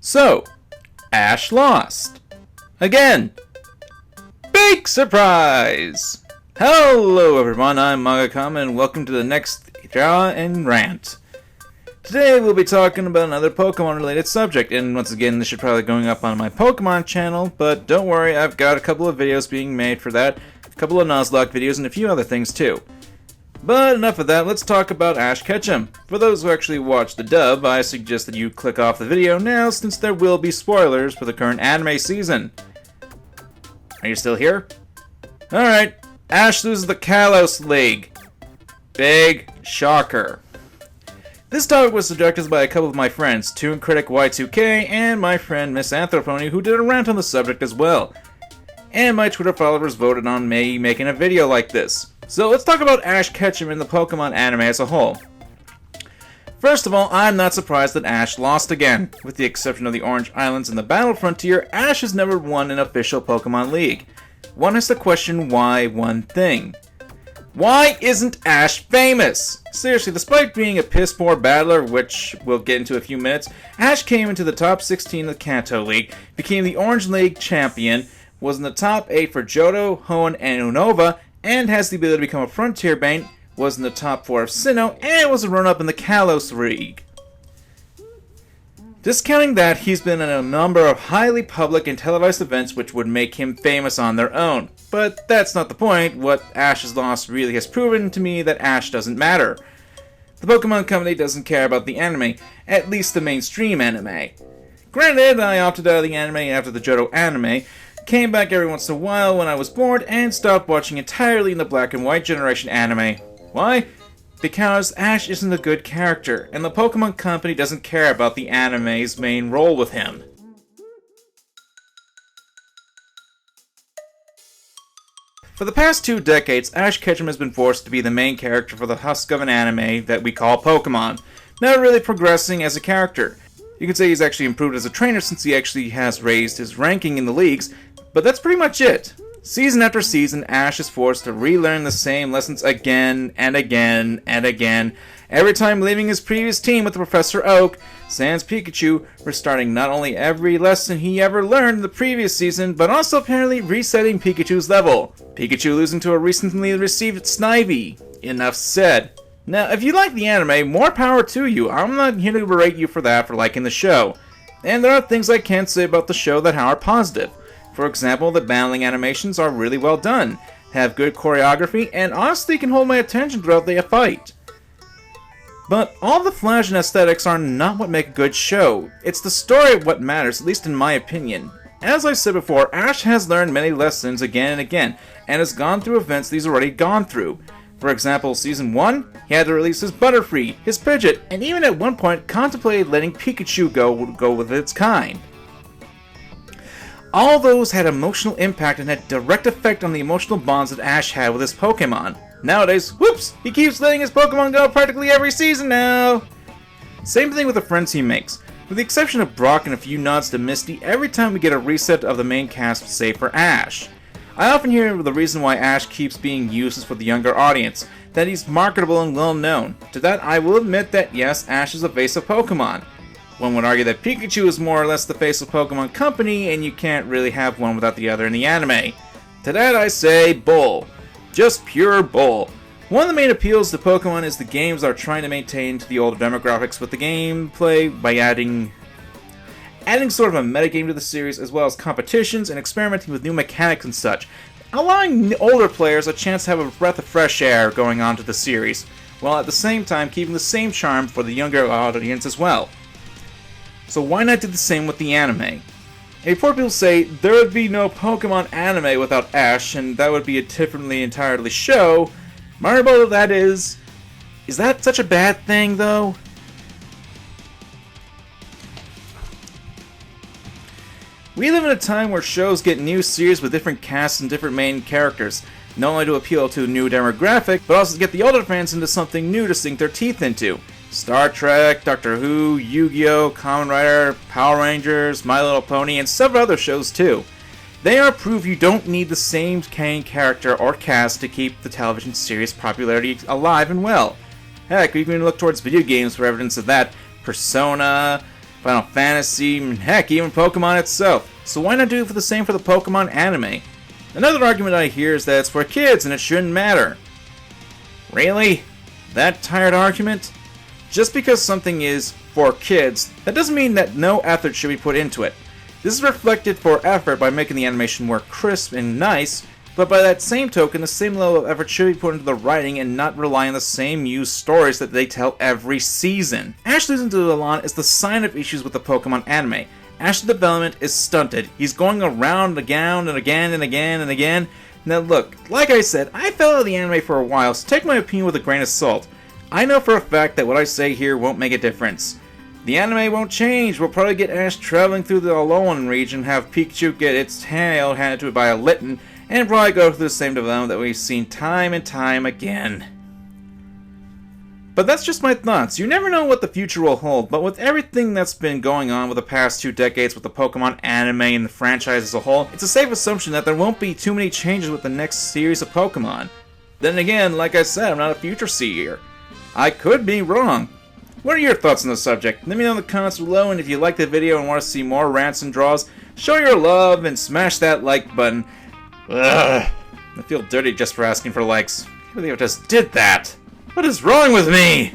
So, Ash lost. Again. Big surprise! Hello everyone, I'm MangaKamen and welcome to the next Draw and Rant. Today we'll be talking about another Pokemon related subject, and once again this should probably be going up on my Pokemon channel, but don't worry, I've got a couple of videos being made for that, a couple of Nuzlocke videos and a few other things too. But enough of that, let's talk about Ash Ketchum. For those who actually watch the dub, I suggest that you click off the video now since there will be spoilers for the current anime season. Are you still here? Alright, Ash loses the Kalos League. Big shocker. This topic was suggested by a couple of my friends, Toon Critic Y2K and my friend Miss Anthropony, who did a rant on the subject as well. And my Twitter followers voted on me making a video like this. So let's talk about Ash Ketchum in the Pokemon anime as a whole. First of all, I'm not surprised that Ash lost again. With the exception of the Orange Islands and the Battle Frontier, Ash has never won an official Pokemon League. One has to question why one thing. Why isn't Ash famous? Seriously, despite being a piss-poor battler, which we'll get into in a few minutes, Ash came into the top 16 of the Kanto League, became the Orange League champion, was in the top 8 for Johto, Hoenn, and Unova, and has the ability to become a Frontier Bane, was in the top 4 of Sinnoh, and was a run-up in the Kalos League. Discounting that, he's been in a number of highly public and televised events which would make him famous on their own. But that's not the point. What Ash's loss really has proven to me that Ash doesn't matter. The Pokemon Company doesn't care about the anime, at least the mainstream anime. Granted, I opted out of the anime after the Johto anime, came back every once in a while when I was bored, and stopped watching entirely in the black and white generation anime. Why? Because Ash isn't a good character, and the Pokemon Company doesn't care about the anime's main role with him. For the past 2 decades, Ash Ketchum has been forced to be the main character for the husk of an anime that we call Pokemon, never really progressing as a character. You could say he's actually improved as a trainer since he actually has raised his ranking in the leagues, but that's pretty much it. Season after season, Ash is forced to relearn the same lessons again and again and again, every time leaving his previous team with Professor Oak, sans Pikachu, restarting not only every lesson he ever learned in the previous season, but also apparently resetting Pikachu's level. Pikachu losing to a recently received Snivy. Enough said. Now, if you like the anime, more power to you. I'm not here to berate you for that for liking the show. And there are things I can say about the show that are positive. For example, the battling animations are really well done, have good choreography, and honestly can hold my attention throughout the fight. But all the flash and aesthetics are not what make a good show. It's the story what matters, at least in my opinion. As I said before, Ash has learned many lessons again and again, and has gone through events that he's already gone through. For example, Season 1, he had to release his Butterfree, his Pidgeot, and even at one point contemplated letting Pikachu go with its kind. All those had emotional impact and had direct effect on the emotional bonds that Ash had with his Pokemon. Nowadays, whoops, he keeps letting his Pokemon go practically every season now! Same thing with the friends he makes. With the exception of Brock and a few nods to Misty, every time we get a reset of the main cast save for Ash. I often hear the reason why Ash keeps being used is for the younger audience, that he's marketable and well known. To that I will admit that yes, Ash is the face of Pokemon. One would argue that Pikachu is more or less the face of Pokemon Company, and you can't really have one without the other in the anime. To that I say, bull. Just pure bull. One of the main appeals to Pokemon is the games are trying to maintain to the older demographics with the gameplay by adding sort of a metagame to the series, as well as competitions and experimenting with new mechanics and such, allowing older players a chance to have a breath of fresh air going on to the series, while at the same time keeping the same charm for the younger audience as well. So why not do the same with the anime? And before people say, there would be no Pokemon anime without Ash, and that would be a differently entirely show, my rebuttal to that is that such a bad thing, though? We live in a time where shows get new series with different casts and different main characters, not only to appeal to a new demographic, but also to get the older fans into something new to sink their teeth into. Star Trek, Doctor Who, Yu-Gi-Oh!, Kamen Rider, Power Rangers, My Little Pony, and several other shows too. They are proof you don't need the same main character or cast to keep the television series popularity alive and well. Heck, we can look towards video games for evidence of that. Persona, Final Fantasy, and heck, even Pokemon itself. So why not do the same for the Pokemon anime? Another argument I hear is that it's for kids and it shouldn't matter. Really? That tired argument? Just because something is for kids, that doesn't mean that no effort should be put into it. This is reflected for effort by making the animation more crisp and nice, but by that same token, the same level of effort should be put into the writing and not rely on the same used stories that they tell every season. Ash losing to Alon is the sign of issues with the Pokemon anime. Ash's development is stunted. He's going around and again and again and again and again. Now look, like I said, I fell out of the anime for a while, so take my opinion with a grain of salt. I know for a fact that what I say here won't make a difference. The anime won't change. We'll probably get Ash traveling through the Alolan region, have Pikachu get its tail handed to it by a Litten, and probably go through the same development that we've seen time and time again. But that's just my thoughts. You never know what the future will hold, but with everything that's been going on with the past 2 decades with the Pokemon anime and the franchise as a whole, it's a safe assumption that there won't be too many changes with the next series of Pokemon. Then again, like I said, I'm not a future seer. I could be wrong. What are your thoughts on the subject? Let me know in the comments below, and if you liked the video and want to see more rants and draws, show your love and smash that like button. Ugh, I feel dirty just for asking for likes. I can't believe I just did that. What is wrong with me?